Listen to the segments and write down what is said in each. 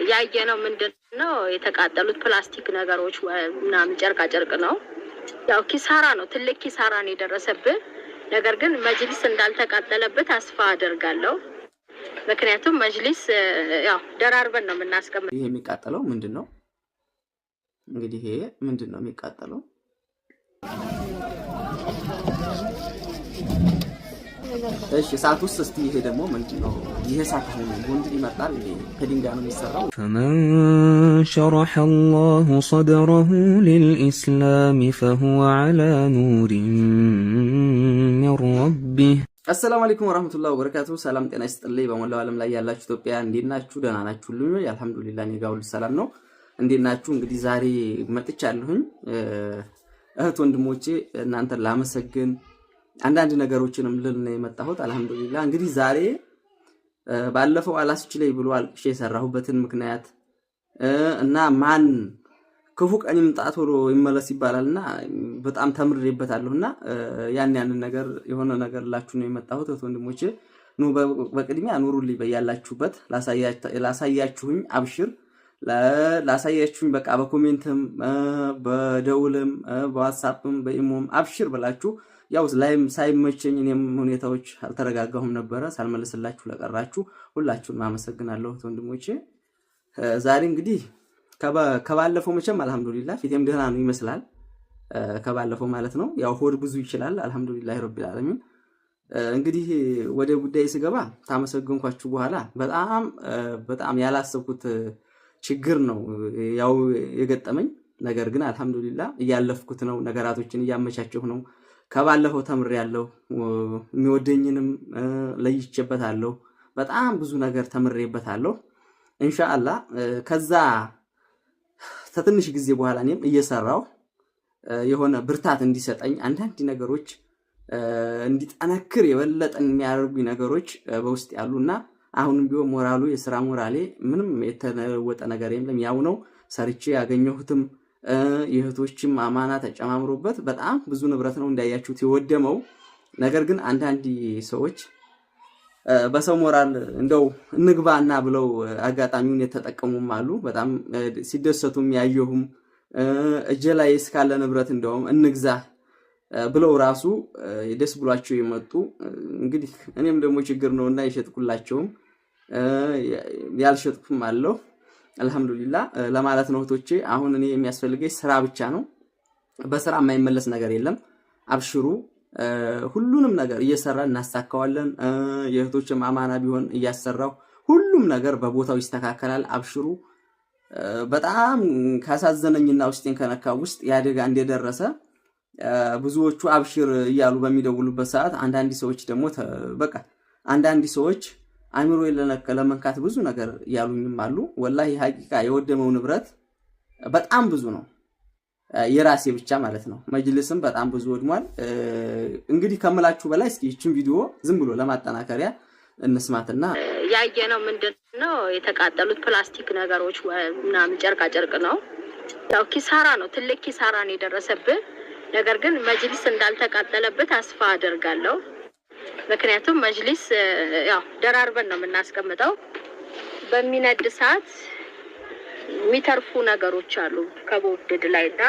ያየነው ምንድነው የተቃጠሉት ፕላስቲክ ነገሮች ምናምን ጨርቃ ጨርቅ ነው። ያው ኪሳራ ነው፣ ትልቅ ኪሳራ ነው የደረሰብን። ነገር ግን መጅሊስ እንዳልተቃጠለበት አስፋ አደርጋለሁ። ምክንያቱም መጅሊስ ያው ደራርበን ነው የምናስቀምጠው። ይሄ የሚቃጠለው ምንድነው? እንግዲህ ይሄ ምንድነው የሚቃጠለው? እሺ እሳት ውስጥ እስቲ ይሄ ደግሞ ምንድነው? ይሄ እሳት ሆኖ ወንድ ይመጣል እንዴ? ከድንጋይ ነው የሚሰራው። فمن شرح الله صدره للإسلام فهو على نور من ربه አሰላሙ አለይኩም ወራህመቱላሂ ወበረካቱ። ሰላም ጤና ይስጥልኝ። በመላው ዓለም ላይ ያላችሁ ኢትዮጵያ እንዴት ናችሁ? ደህና ናችሁልኝ? አልሐምዱሊላህ እኔ ጋር ሁሉ ሰላም ነው። እንዴት ናችሁ? እንግዲህ ዛሬ መጥቻለሁኝ እህት ወንድሞቼ እናንተን ላመሰግን አንዳንድ ነገሮችንም ልል ነው የመጣሁት። አልሐምዱሊላህ እንግዲህ ዛሬ ባለፈው አላስችለኝ ብሎ አልቅሼ የሰራሁበትን ምክንያት እና ማን ክፉ ቀን ይምጣ ቶሎ ይመለስ ይባላልና በጣም ተምሬበታለሁና ያንን ነገር የሆነ ነገር ላችሁ ነው የመጣሁት። ወንድሞቼ ነው በቅድሚያ ኑሩልኝ በያላችሁበት ላሳያችሁኝ አብሽር ላሳያችሁኝ በቃ በኮሜንትም በደውልም በዋትስአፕም በኢሞም አብሽር ብላችሁ ያው ላይም ሳይመቸኝ እኔም ሁኔታዎች አልተረጋጋሁም ነበር ሳልመልስላችሁ ለቀራችሁ ሁላችሁንም አመሰግናለሁ ወንድሞቼ። ዛሬ እንግዲህ ከባለፈው መቼም አልহামዱሊላህ ፊቴም ደህና ነው ይመስላል ከባለፈው ማለት ነው። ያው ሆድ ብዙ ይችላል አልহামዱሊላህ ረቢል ዓለሚን። እንግዲህ ወደ ጉዳይ ስገባ ታመሰግንኳችሁ በኋላ በጣም ያላሰብኩት ችግር ነው ያው የገጠመኝ ነገር ግን አልহামዱሊላህ እያለፍኩት ነው ነገራቶችን እያመቻቸሁ ነው። ከባለፈው ተምሬያለሁ የሚወደኝንም ለይቼበታለሁ በጣም ብዙ ነገር ተምሬበታለሁ ኢንሻአላህ። ከዛ ተትንሽ ጊዜ በኋላ እኔም እየሰራው የሆነ ብርታት እንዲሰጠኝ አንዳንድ ነገሮች እንዲጠነክር የበለጠን የሚያደርጉ ነገሮች በውስጥ ያሉና አሁንም ቢሆን ሞራሉ የሥራ ሞራሌ ምንም የተለወጠ ነገር የለም ያው ነው። ሰርቼ ያገኘሁትም የህቶችም አማና ተጨማምሮበት በጣም ብዙ ንብረት ነው እንዳያችሁት የወደመው። ነገር ግን አንዳንድ ሰዎች በሰው ሞራል እንደው እንግባና ብለው አጋጣሚውን የተጠቀሙም አሉ። በጣም ሲደሰቱም ያየሁም እጄ ላይ እስካለ ንብረት እንደውም እንግዛ ብለው ራሱ ደስ ብሏቸው የመጡ እንግዲህ እኔም ደግሞ ችግር ነውና የሸጥኩላቸውም ያልሸጥኩም አለው አልহামዱሊላህ ለማለት ነው እህቶቼ። አሁን እኔ የሚያስፈልገኝ ስራ ብቻ ነው። በስራ የማይመለስ ነገር የለም። አብሽሩ ሁሉንም ነገር እየሰራን እናሳካዋለን። የእህቶችም አማና ቢሆን እያሰራው ሁሉም ነገር በቦታው ይስተካከላል። አብሽሩ። በጣም ካሳዘነኝና ውስጤን ከነካው ውስጥ ያደጋ እንደደረሰ ብዙዎቹ አብሽር እያሉ በሚደውሉበት ሰዓት አንዳንድ ሰዎች ደግሞ በቃ አንዳንድ ሰዎች አሚሮ ለመንካት ብዙ ነገር ያሉኝም አሉ። ወላሂ ሐቂቃ የወደመው ንብረት በጣም ብዙ ነው የራሴ ብቻ ማለት ነው። መጅልስም በጣም ብዙ ወድሟል። እንግዲህ ከመላችሁ በላይ እስኪ እቺን ቪዲዮ ዝም ብሎ ለማጠናከሪያ እንስማትና ያየነው ምንድነው የተቃጠሉት ፕላስቲክ ነገሮች ምናምን ጨርቃ ጨርቅ ነው። ያው ኪሳራ ነው፣ ትልቅ ኪሳራ ነው የደረሰብን። ነገር ግን መጅልስ እንዳልተቃጠለበት አስፋ አደርጋለሁ። ምክንያቱም መጅሊስ ያው ደራርበን ነው የምናስቀምጠው። በሚነድ ሰዓት የሚተርፉ ነገሮች አሉ ከቦርድ ላይና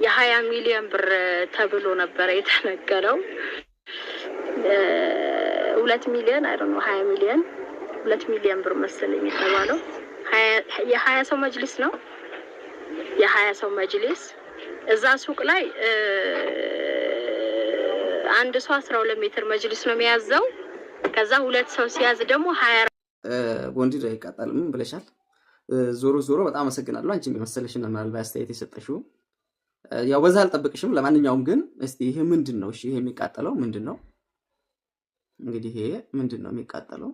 የ20 ሚሊዮን ብር ተብሎ ነበር የተነገረው። 2 ሚሊዮን አይደለም 20 ሚሊዮን 2 ሚሊዮን ብር መሰለኝ የተባለው። የ20 ሰው መጅሊስ ነው የ20 ሰው መጅሊስ። እዛ ሱቅ ላይ አንድ ሰው 12 ሜትር መጅሊስ ነው የሚያዘው። ከዛ ሁለት ሰው ሲያዝ ደግሞ 20 ወንድ ላይ ይቃጠል ምን ብለሻል? ዞሮ በጣም አመሰግናለሁ። አንቺም የመሰለሽና ምናልባት አስተያየት የሰጠሽው ያው በዛ አልጠብቅሽም። ለማንኛውም ግን እስቲ ይሄ ምንድነው? እሺ ይሄ የሚቃጠለው ምንድነው? እንግዲህ ይሄ ምንድነው የሚቃጠለው?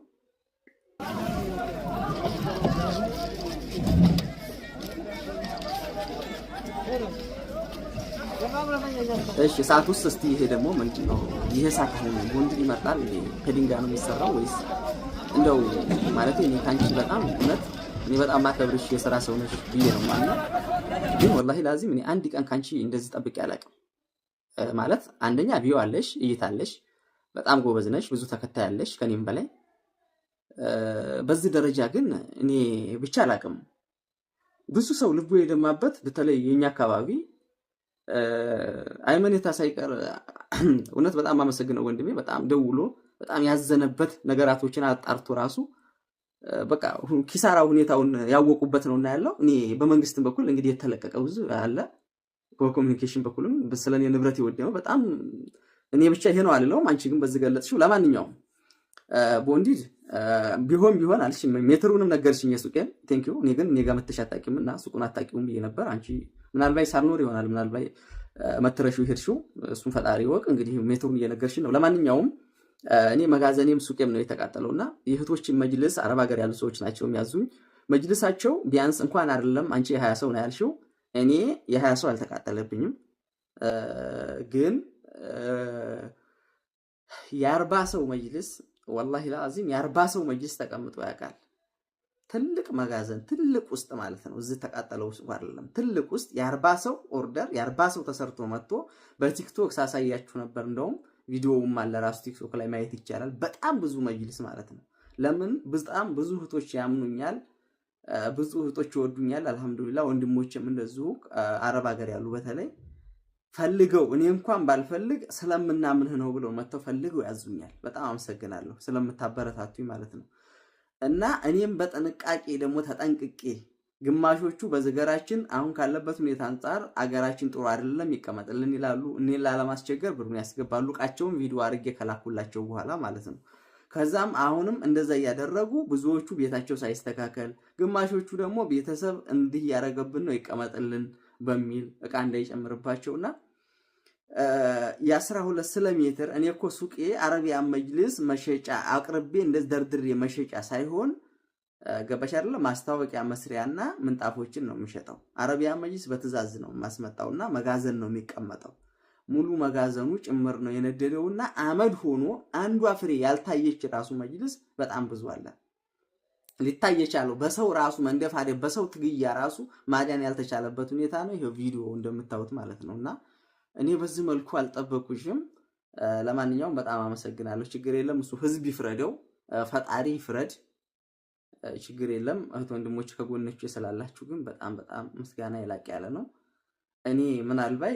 እሺ እሳት ውስጥ እስቲ ይሄ ደግሞ ምንድነው? ይሄ እሳት ሆኖ ወንድ ይመጣል እንዴ? ከድንጋይ ነው የሚሰራው ወይስ እንደው ማለት እኔ ካንቺ በጣም እውነት እኔ በጣም ማከብርሽ የሥራ ሰው ነሽ ብዬ ነው ማለት። ግን ወላሂ ላዚም እኔ አንድ ቀን ካንቺ እንደዚህ ጠብቄ አላውቅም። ማለት አንደኛ ቪው አለሽ፣ እይታለሽ፣ በጣም ጎበዝ ነሽ፣ ብዙ ተከታይ አለሽ ከኔም በላይ በዚህ ደረጃ ግን እኔ ብቻ አላቅም። ብዙ ሰው ልቡ የደማበት በተለይ የኛ አካባቢ አይመኔታ ሳይቀር እውነት በጣም አመሰግነው ወንድሜ በጣም ደውሎ በጣም ያዘነበት ነገራቶችን አጣርቶ ራሱ በቃ ኪሳራ ሁኔታውን ያወቁበት ነውና ያለው። እኔ በመንግስትም በኩል እንግዲህ የተለቀቀው ብዙ አለ፣ በኮሙኒኬሽን በኩልም ስለኔ ንብረት ይወደው በጣም እኔ ብቻ ይሄ ነው አልለውም። አንቺ ግን በዚህ ገለጽሽው። ለማንኛውም ቦንዲድ ቢሆን አልሽ ሜትሩንም ነገርሽኝ የሱቄን ቴንኪዩ። እኔ ግን እኔ ጋር መተሽ አታውቂምና ሱቁን አታውቂውም ብዬ ነበር። አንቺ ምናልባት ሳልኖር ይሆናል ምናልባት መተረሹ ሄድሽው፣ እሱን ፈጣሪ ወቅ። እንግዲህ ሜትሩን እየነገርሽኝ ነው። ለማንኛውም እኔ መጋዘኔም ሱቄም ነው የተቃጠለውና የእህቶችን መጅልስ አረብ ሀገር ያሉ ሰዎች ናቸው የሚያዙኝ። መጅልሳቸው ቢያንስ እንኳን አይደለም አንቺ የ20 ሰው ነው ያልሽው፣ እኔ የ20 ሰው አልተቃጠለብኝም። ግን የ40 ሰው መጅልስ ወላሂ ለአዚም የ40 ሰው መጅልስ ተቀምጦ ያውቃል። ትልቅ መጋዘን ትልቅ ውስጥ ማለት ነው። እዚህ ተቃጠለው ውስጥ አይደለም፣ ትልቅ ውስጥ የ40 ሰው ኦርደር የ40 ሰው ተሰርቶ መጥቶ በቲክቶክ ሳሳያችሁ ነበር። እንደውም ቪዲዮውም አለ ራሱ ቲክቶክ ላይ ማየት ይቻላል። በጣም ብዙ መጅልስ ማለት ነው። ለምን በጣም ብዙ እህቶች ያምኑኛል፣ ብዙ እህቶች ይወዱኛል። አልহামዱሊላህ ወንድሞችም እንደዚሁ አረብ ሀገር ያሉ በተለይ ፈልገው እኔ እንኳን ባልፈልግ ስለምናምንህ ነው ብለው መተው ፈልገው ያዙኛል። በጣም አመሰግናለሁ ስለምታበረታቱኝ ማለት ነው። እና እኔም በጥንቃቄ ደግሞ ተጠንቅቄ ግማሾቹ በዘገራችን አሁን ካለበት ሁኔታ አንፃር አገራችን ጥሩ አይደለም ይቀመጥልን ይላሉ። እኔን ላለማስቸገር ብሩን ያስገባሉ። ቃቸውን ቪዲዮ አድርጌ ከላኩላቸው በኋላ ማለት ነው። ከዛም አሁንም እንደዛ እያደረጉ ብዙዎቹ ቤታቸው ሳይስተካከል፣ ግማሾቹ ደግሞ ቤተሰብ እንዲህ ያረገብን ነው ይቀመጥልን በሚል እቃ እንዳይጨምርባቸውና የ12 ስለ ሜትር እኔ እኮ ሱቄ አረቢያን መጅልስ መሸጫ አቅርቤ እንደዚህ ደርድሬ መሸጫ ሳይሆን ገባሽ አይደለ ማስታወቂያ መስሪያና ምንጣፎችን ነው የሚሸጠው። አረቢያን መጅልስ በትዕዛዝ ነው ማስመጣውና መጋዘን ነው የሚቀመጠው። ሙሉ መጋዘኑ ጭምር ነው የነደደውና አመድ ሆኖ አንዷ ፍሬ ያልታየች ራሱ መጅልስ በጣም ብዙ አለ። ሊታየቻለው በሰው ራሱ መንደፋደ በሰው ትግያ ራሱ ማዳን ያልተቻለበት ሁኔታ ነው። ይሄ ቪዲዮ እንደምታዩት ማለት ነውና እኔ በዚህ መልኩ አልጠበቁሽም። ለማንኛውም በጣም አመሰግናለሁ። ችግር የለም እሱ ህዝብ ይፍረደው፣ ፈጣሪ ይፍረድ። ችግር የለም እህት ወንድሞች ከጎንነች ስላላችሁ ግን በጣም በጣም ምስጋና ይላቅ ያለ ነው። እኔ ምናልባት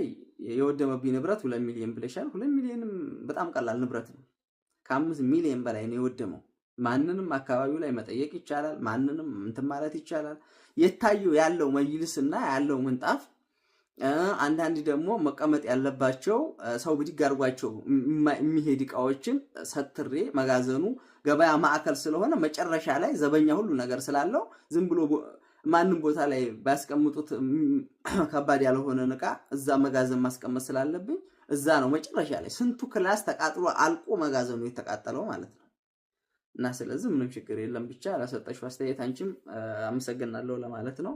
የወደመብኝ ንብረት 2 ሚሊዮን ብለሻል። 2 ሚሊዮንም በጣም ቀላል ንብረት ነው። ከ5 ሚሊዮን በላይ ነው የወደመው። ማንንም አካባቢው ላይ መጠየቅ ይቻላል። ማንንም እንትን ማለት ይቻላል። የታየው ያለው መጅልስና ያለው ምንጣፍ አንዳንድ ደግሞ መቀመጥ ያለባቸው ሰው ብድግ አድርጓቸው የሚሄድ እቃዎችን ሰትሬ መጋዘኑ ገበያ ማዕከል ስለሆነ መጨረሻ ላይ ዘበኛ ሁሉ ነገር ስላለው ዝም ብሎ ማንም ቦታ ላይ ባያስቀምጡት ከባድ ያልሆነ እቃ እዛ መጋዘን ማስቀመጥ ስላለብኝ እዛ ነው መጨረሻ ላይ ስንቱ ክላስ ተቃጥሎ አልቆ መጋዘኑ የተቃጠለው ማለት ነው። እና ስለዚህ ምንም ችግር የለም። ብቻ ለሰጠሽው አስተያየት አንቺም አመሰግናለሁ ለማለት ነው።